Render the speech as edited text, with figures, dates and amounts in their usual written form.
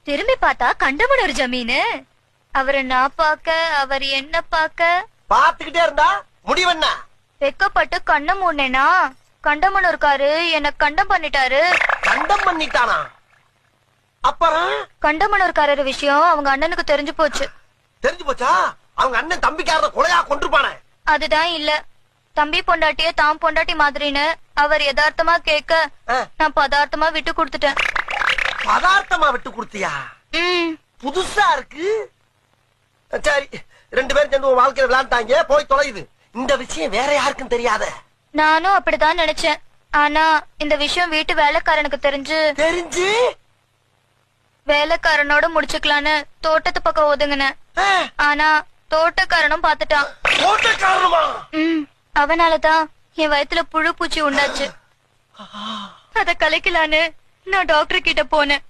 திரும்பி பார்த்தா கண்டமனூர் ஜமீனு. அவரை நான் பாக்க, அவர் என்ன பாக்க. பாத்துக்கிட்டே இருந்தா முடிவென்ன? வெக்கப்பட்டு கண்ண மூடனேனா கண்டமனூர்காரு என்ன கண்டம் பண்ணிட்டாரு. கண்டம் பண்ணிட்டானா? அப்புறம் கண்டமனூர்காரர் விஷயம் அவங்க அண்ணனுக்கு தெரிஞ்சு போச்சு. தெரிஞ்சு போச்சா? அவங்க அண்ணன் தம்பிக்காரத கொலையா கொண்டிருப்பானே. அதுதான் இல்ல, தம்பி பொண்டாட்டிய தாம் பொண்டாட்டி மாதிரின்னு அவர் யதார்த்தமா கேட்க நான் பதார்த்தமா விட்டு கொடுத்துட்டேன். பதார்த்தமா விட்டு கொடுத்தியா? புதுசா இருக்கு. சரி, 2 பேரும் சேர்ந்து உன் வாழ்க்கையில விளையாண்டாங்க, போய் தொலையுது. இந்த விஷயம் வேற யாருக்கும் தெரியாத. நானும் அப்படிதான் நினைச்சேன். ஆனா இந்த விஷயம் வீட்டு வேலைக்காரனுக்கு தெரிஞ்சு வேலைக்காரனோட முடிச்சுக்கலான்னு தோட்டத்து பக்கம் ஒதுங்கினேன். ஆனா தோட்டக்காரனும் பாத்துட்டான். தோட்டக்காரனுமா? அவனாலதான் என் வயித்துல புழு பூச்சி உண்டாச்சு. அத கலைக்கலான்னு நான் டாக்டர் கிட்ட போனேன்.